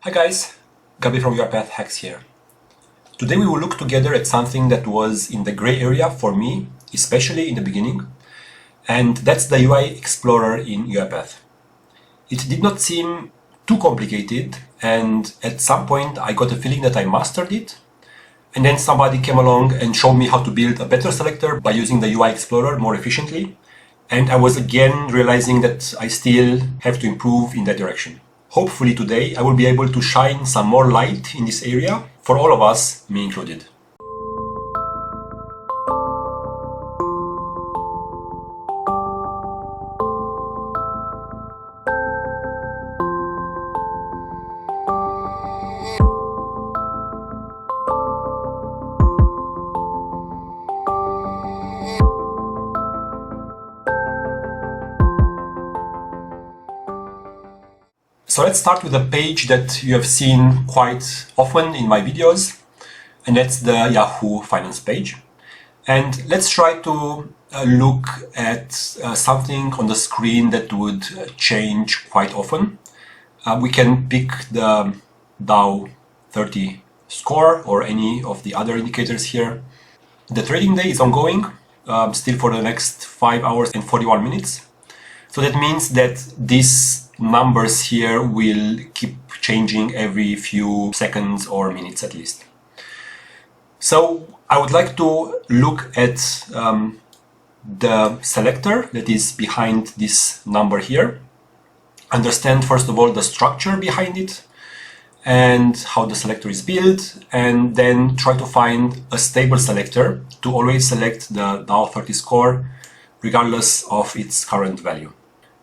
Hi guys, Gabi from UiPath Hacks here. Today we will look together at something that was in the gray area for me, especially in the beginning, and that's the UI Explorer in UiPath. It did not seem too complicated, and at some point I got a feeling that I mastered it, and then somebody came along and showed me how to build a better selector by using the UI Explorer more efficiently, and I was again realizing that I still have to improve in that direction. Hopefully today I will be able to shine some more light in this area for all of us, me included. So let's start with a page that you have seen quite often in my videos, and that's the Yahoo Finance page. And let's try to look at something on the screen that would change quite often. We can pick the Dow 30 score or any of the other indicators here. The trading day is ongoing, still for the next 5 hours and 41 minutes. So that means that these numbers here will keep changing every few seconds or minutes at least. So I would like to look at the selector that is behind this number here. Understand first of all the structure behind it and how the selector is built, and then try to find a stable selector to always select the Dow 30 score regardless of its current value.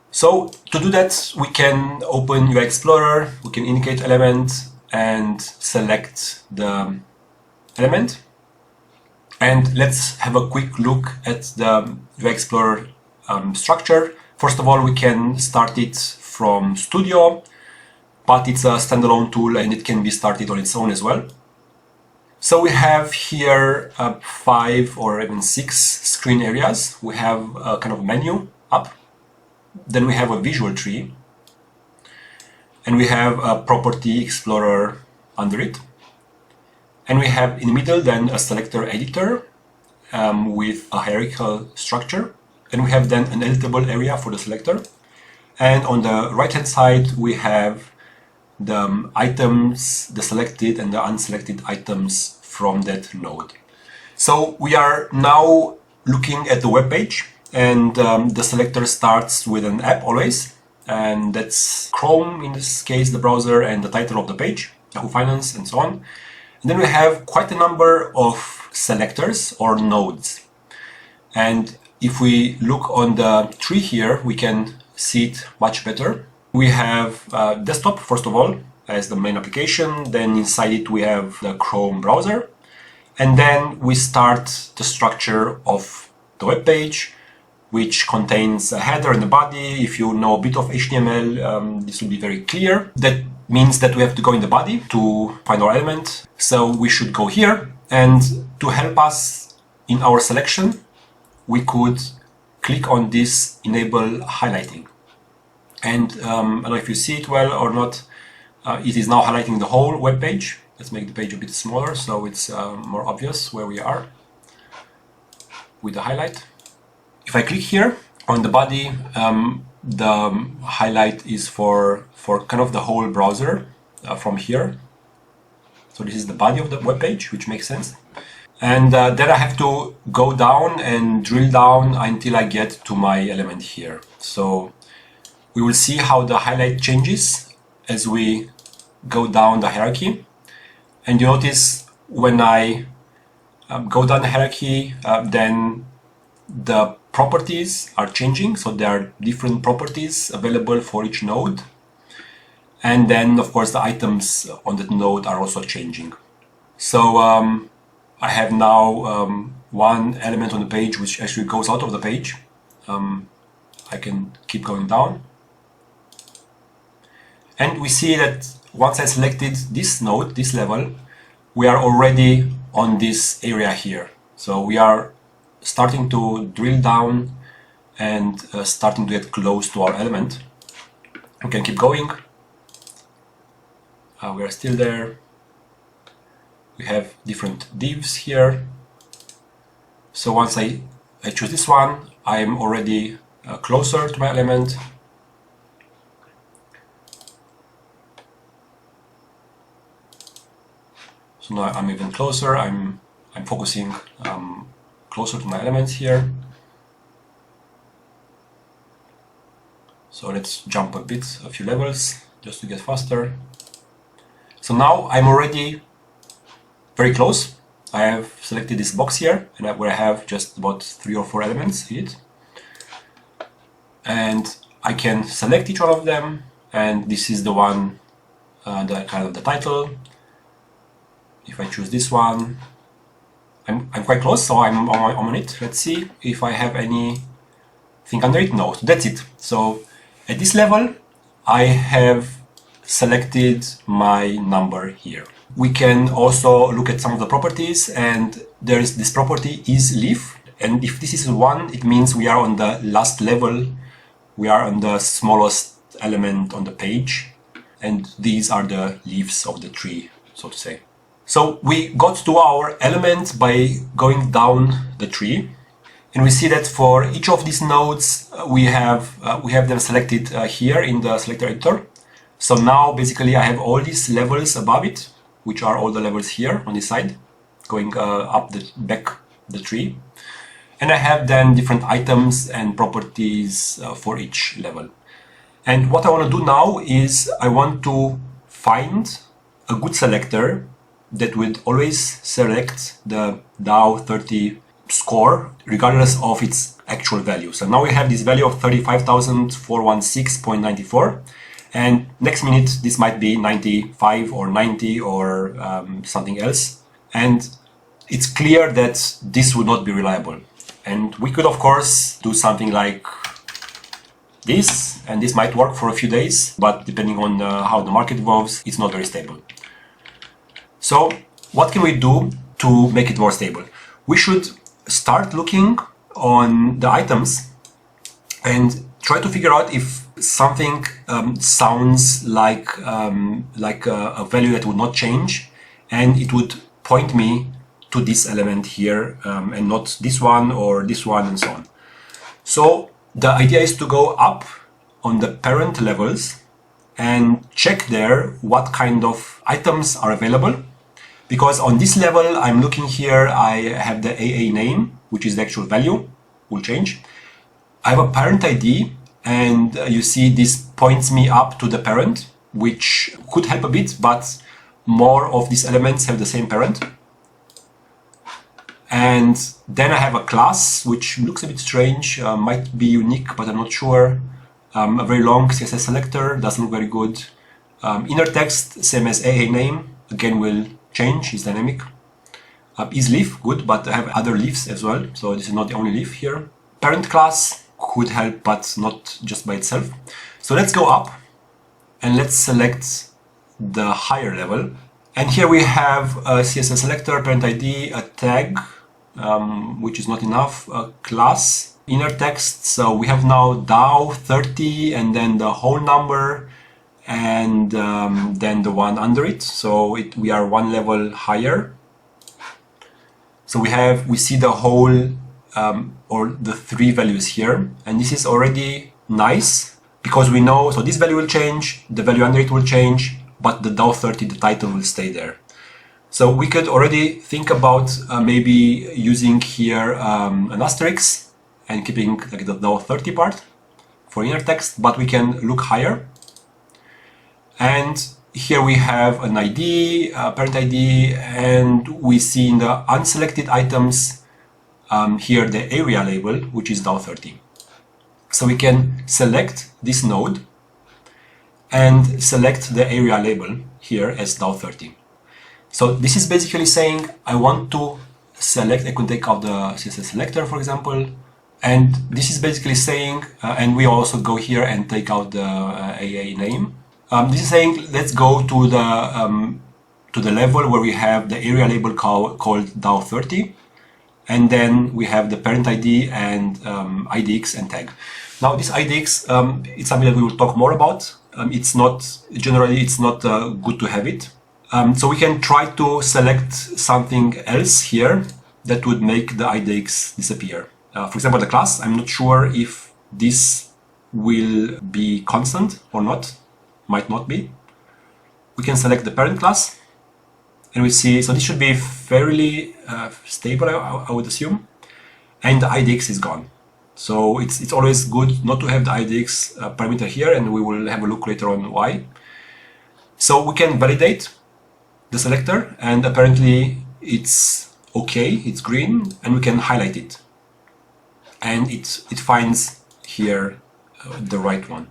So to do that, we can open UI Explorer, we can indicate element and select the element. And let's have a quick look at the UI Explorer structure. First of all, we can start it from Studio, but it's a standalone tool and it can be started on its own as well. So we have here 5 or even 6 screen areas. We have a kind of menu up. Then we have a visual tree, and we have a property explorer under it. And we have in the middle then a selector editor with a hierarchical structure. And we have then an editable area for the selector. And on the right hand side, we have the items, the selected and the unselected items from that node. So we are now looking at the web page. And the selector starts with an app always, and that's Chrome in this case, the browser, and the title of the page, Yahoo Finance, and so on. And then we have quite a number of selectors or nodes. And if we look on the tree here, we can see it much better. We have desktop, first of all, as the main application. Then inside it we have the Chrome browser. And then we start the structure of the web page, which contains a header and a body. If you know a bit of HTML, this will be very clear. That means that we have to go in the body to find our element. So we should go here, and to help us in our selection, we could click on this enable highlighting. And I don't know if you see it well or not, it is now highlighting the whole web page. Let's make the page a bit smaller so it's more obvious where we are with the highlight. If I click here on the body, the highlight is for kind of the whole browser from here. So this is the body of the web page, which makes sense. And then I have to go down and drill down until I get to my element here. So we will see how the highlight changes as we go down the hierarchy. And you notice when I go down the hierarchy, then the properties are changing, so there are different properties available for each node. And then, of course, the items on that node are also changing. So I have now one element on the page which actually goes out of the page. I can keep going down. And we see that once I selected this node, this level, we are already on this area here. So we are starting to drill down and starting to get close to our element. We can keep going. We are still there. We have different divs here. So once I choose this one, I'm already closer to my element. So now I'm even closer. I'm focusing closer to my elements here. So let's jump a few levels, just to get faster. So now I'm already very close. I have selected this box here, and where I have just about 3 or 4 elements in it. And I can select each one of them, and this is the one, the kind of the title. If I choose this one, I'm quite close, so I'm on it. Let's see if I have anything under it. No, so that's it. So at this level, I have selected my number here. We can also look at some of the properties, and there is this property isLeaf, and if this is 1, it means we are on the last level. We are on the smallest element on the page, and these are the leaves of the tree, so to say. So we got to our element by going down the tree, and we see that for each of these nodes we have them selected here in the Selector Editor. So now basically I have all these levels above it, which are all the levels here on this side, going up back the tree. And I have then different items and properties for each level. And what I want to do now is I want to find a good selector that would always select the Dow 30 score regardless of its actual value. So now we have this value of 35,416.94, and next minute this might be 95 or 90 or something else, and it's clear that this would not be reliable. And we could of course do something like this, and this might work for a few days, but depending on how the market evolves, it's not very stable. So what can we do to make it more stable? We should start looking on the items and try to figure out if something sounds like a value that would not change, and it would point me to this element here and not this one or this one and so on. So the idea is to go up on the parent levels and check there what kind of items are available. Because on this level, I'm looking here, I have the AA name, which is the actual value, will change. I have a parent ID, and you see this points me up to the parent, which could help a bit, but more of these elements have the same parent. And then I have a class, which looks a bit strange, might be unique, but I'm not sure. A very long CSS selector, doesn't look very good. Inner text, same as AA name, again will change, is dynamic. isLeaf, good, but I have other leaves as well, so this is not the only leaf here. Parent class could help, but not just by itself. So let's go up and let's select the higher level. And here we have a CSS selector, parent ID, a tag, which is not enough, a class, inner text. So we have now Dow 30 and then the whole number, and then the one under it. So we are one level higher. So we see the whole or the 3 values here, and this is already nice because we know, so this value will change, the value under it will change, but the Dow 30, the title, will stay there. So we could already think about maybe using here an asterisk and keeping like the Dow 30 part for inner text, but we can look higher. And here we have an ID, parent ID, and we see in the unselected items here the area label, which is Dow 30. So we can select this node and select the area label here as Dow 30. So this is basically saying I want to select, I could take out the CSS selector, for example, and this is basically saying, and we also go here and take out the AA name. This is saying let's go to the level where we have the area label called Dow 30, and then we have the parent ID and IDX and tag. Now this IDX, it's something that we will talk more about it's not good to have it. So we can try to select something else here that would make the IDX disappear. For example, the class, I'm not sure if this will be constant or not, might not be. We can select the parent class and we see, so this should be fairly stable, I would assume, and the IDX is gone. So it's always good not to have the IDX parameter here, and we will have a look later on why. So we can validate the selector, and apparently it's okay, it's green, and we can highlight it. And it finds here the right one.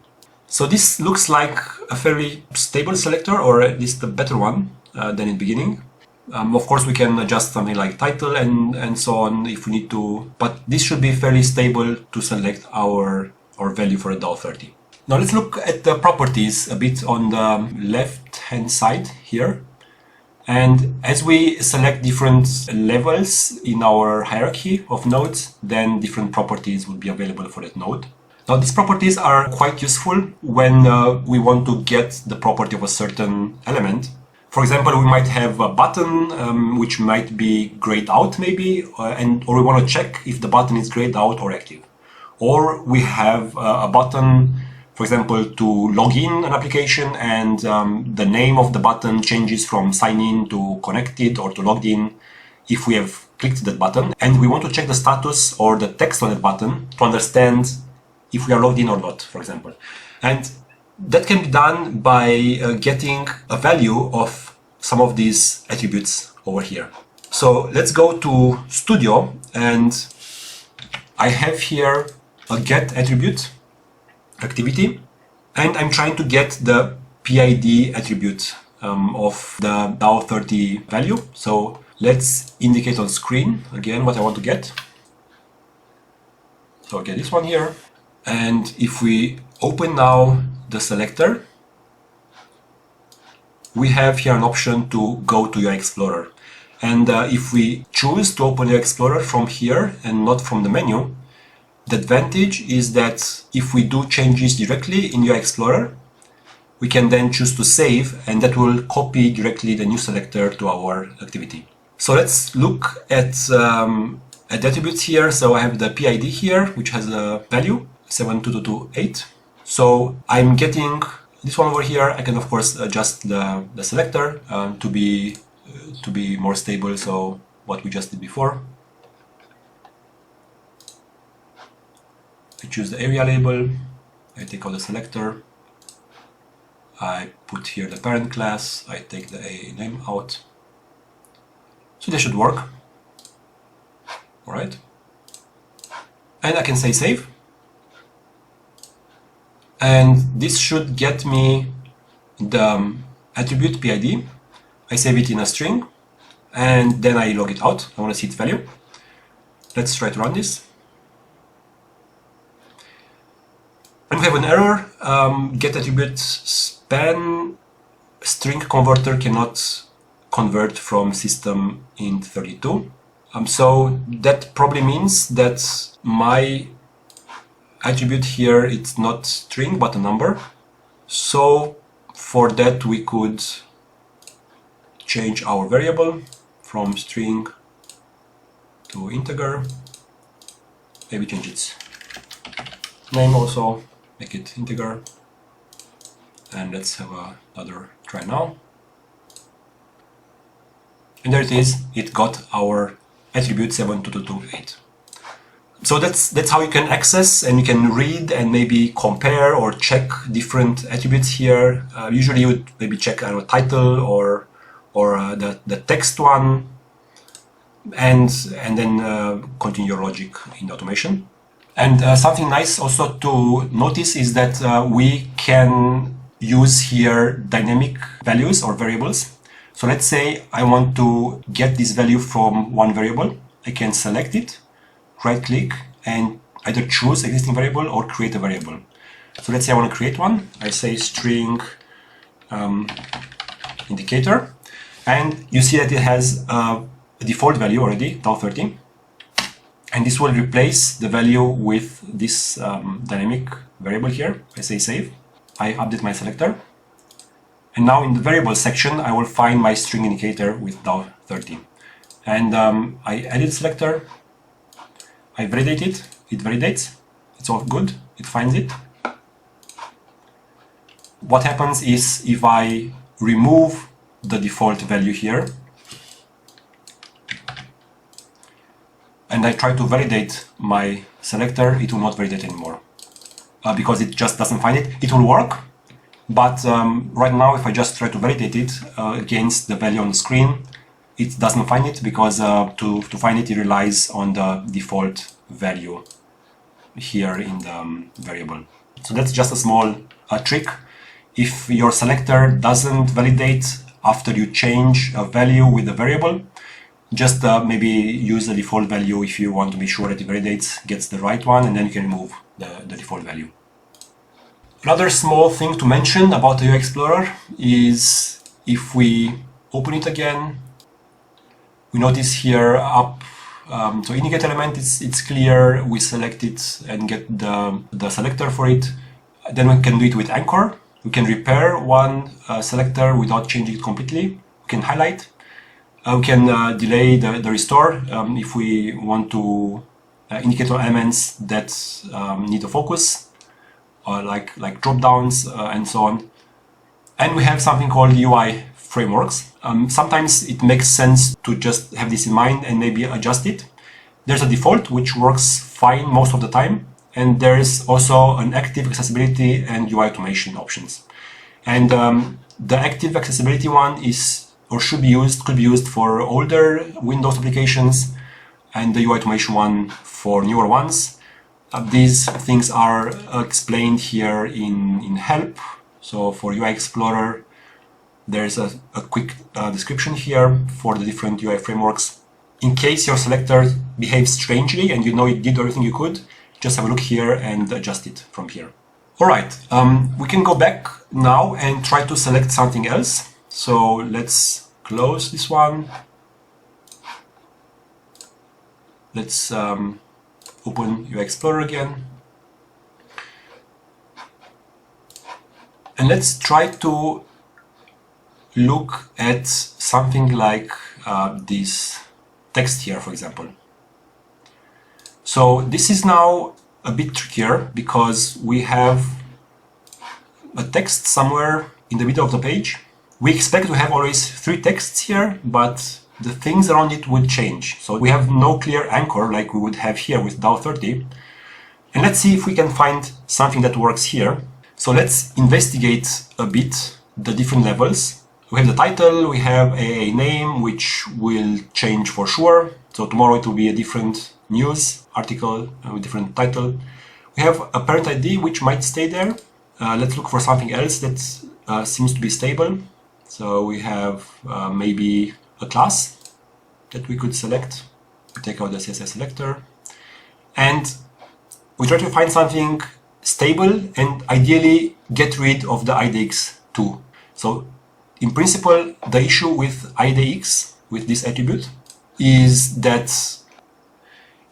So this looks like a fairly stable selector, or at least a better one than in the beginning. Of course, we can adjust something like title and so on if we need to, but this should be fairly stable to select our value for a DAO 30. Now let's look at the properties a bit on the left-hand side here. And as we select different levels in our hierarchy of nodes, then different properties will be available for that node. Now these properties are quite useful when we want to get the property of a certain element. For example, we might have a button which might be grayed out maybe, or we want to check if the button is grayed out or active. Or we have a button, for example, to log in an application, and the name of the button changes from sign in to connected or to logged in if we have clicked that button. And we want to check the status or the text on that button to understand if we are logged in or not, for example. And that can be done by getting a value of some of these attributes over here. So let's go to Studio, and I have here a get attribute activity, and I'm trying to get the PID attribute of the DAO 30 value. So let's indicate on screen again what I want to get. So I get this one here, and if we open now the selector, we have here an option to go to your Explorer. And if we choose to open your Explorer from here and not from the menu, the advantage is that if we do changes directly in your Explorer, we can then choose to save, and that will copy directly the new selector to our activity. So let's look at attributes here. So I have the PID here, which has a value 72228. So I'm getting this one over here. I can of course adjust the selector to be more stable. So what we just did before. I choose the area label. I take out the selector. I put here the parent class. I take the A name out. So this should work. All right. And I can say save. And this should get me the attribute PID. I save it in a string, and then I log it out. I want to see its value. Let's try to run this. And we have an error. Get attribute span string converter cannot convert from system int 32. So that probably means that my attribute here, it's not string but a number. So for that we could change our variable from string to integer. Maybe change its name also, make it integer. And let's have another try now. And there it is, it got our attribute 72228. So that's how you can access, and you can read and maybe compare or check different attributes here. Usually you would maybe check a title or the text one, and then continue your logic in the automation. And something nice also to notice is that we can use here dynamic values or variables. So let's say I want to get this value from one variable. I can select it, right click, and either choose existing variable or create a variable. So let's say I want to create one. I say string indicator, and you see that it has a default value already, DAO 30. And this will replace the value with this dynamic variable here. I say save. I update my selector. And now in the variable section, I will find my string indicator with $30. And I edit selector, I validate it, it validates, it's all good, it finds it. What happens is if I remove the default value here, and I try to validate my selector, it will not validate anymore because it just doesn't find it. It will work, but right now if I just try to validate it against the value on the screen, it doesn't find it because to find it, it relies on the default value here in the variable. So that's just a small trick. If your selector doesn't validate after you change a value with the variable, just maybe use the default value if you want to be sure that it validates, gets the right one, and then you can remove the default value. Another small thing to mention about the UI Explorer is if we open it again, we notice here up, so indicate element, it's clear, we select it and get the selector for it. Then we can do it with anchor. We can repair one selector without changing it completely. We can highlight. We can delay the restore if we want to indicate elements that need a focus, or like drop downs and so on. And we have something called UI frameworks. Sometimes it makes sense to just have this in mind and maybe adjust it. There's a default which works fine most of the time, and there is also an active accessibility and UI automation options. And the active accessibility one is or could be used for older Windows applications, and the UI automation one for newer ones. These things are explained here in help. So for UI Explorer, there's a quick description here for the different UI frameworks. In case your selector behaves strangely and you know it did everything you could, just have a look here and adjust it from here. All right, we can go back now and try to select something else. So let's close this one. Let's open UI Explorer again. And let's try to look at something like this text here, for example. So this is now a bit trickier because we have a text somewhere in the middle of the page. We expect to have always 3 texts here, but the things around it would change. So we have no clear anchor like we would have here with $30. And let's see if we can find something that works here. So let's investigate a bit the different levels. We have the title, we have a name, which will change for sure. So tomorrow it will be a different news article with different title. We have a parent ID, which might stay there. Let's look for something else that seems to be stable. So we have maybe a class that we could select. We take out the CSS selector. And we try to find something stable and ideally get rid of the IDX2. So in principle, the issue with IDX, with this attribute, is that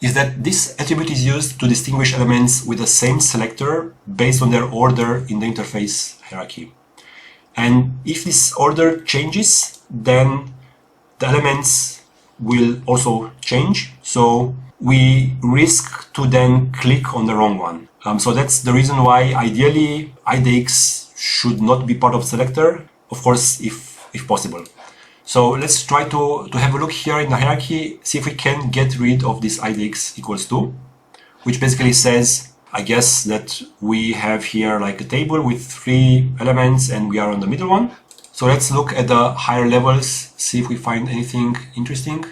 this attribute is used to distinguish elements with the same selector based on their order in the interface hierarchy. And if this order changes, then the elements will also change. So we risk to then click on the wrong one. So that's the reason why ideally IDX should not be part of selector, of course, if possible. So let's try to have a look here in the hierarchy, see if we can get rid of this IDX equals 2, which basically says, I guess, that we have here like a table with 3 elements and we are on the middle one. So let's look at the higher levels, see if we find anything interesting.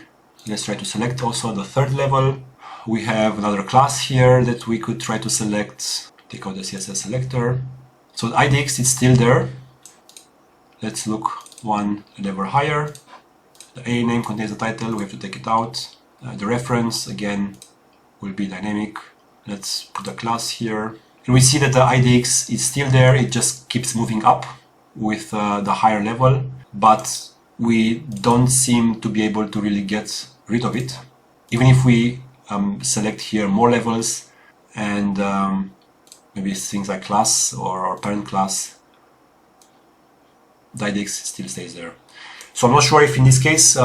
Let's try to select also the 3rd level. We have another class here that we could try to select. Take out the CSS selector. So the IDX is still there. Let's look one level higher. The A name contains the title, we have to take it out. The reference, again, will be dynamic. Let's put a class here. And we see that the IDX is still there, it just keeps moving up with the higher level, but we don't seem to be able to really get rid of it. Even if we select here more levels and maybe things like class or parent class, the IDX still stays there. So I'm not sure if in this case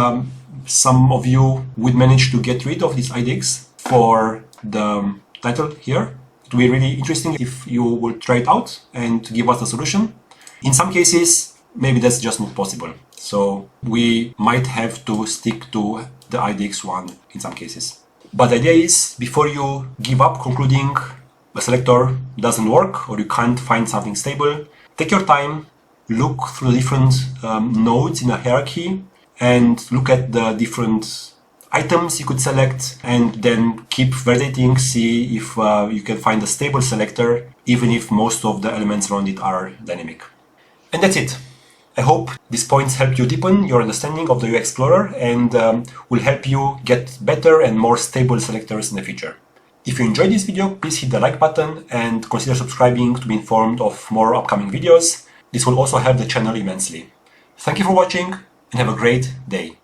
some of you would manage to get rid of this IDX for the title here. It would be really interesting if you would try it out and give us a solution. In some cases, maybe that's just not possible. So we might have to stick to the IDX one in some cases. But the idea is, before you give up concluding a selector doesn't work or you can't find something stable, take your time, look through the different nodes in a hierarchy and look at the different items you could select, and then keep validating, see if you can find a stable selector, even if most of the elements around it are dynamic. And that's it. I hope these points help you deepen your understanding of the UI Explorer and will help you get better and more stable selectors in the future. If you enjoyed this video, please hit the like button and consider subscribing to be informed of more upcoming videos. This will also help the channel immensely. Thank you for watching and have a great day.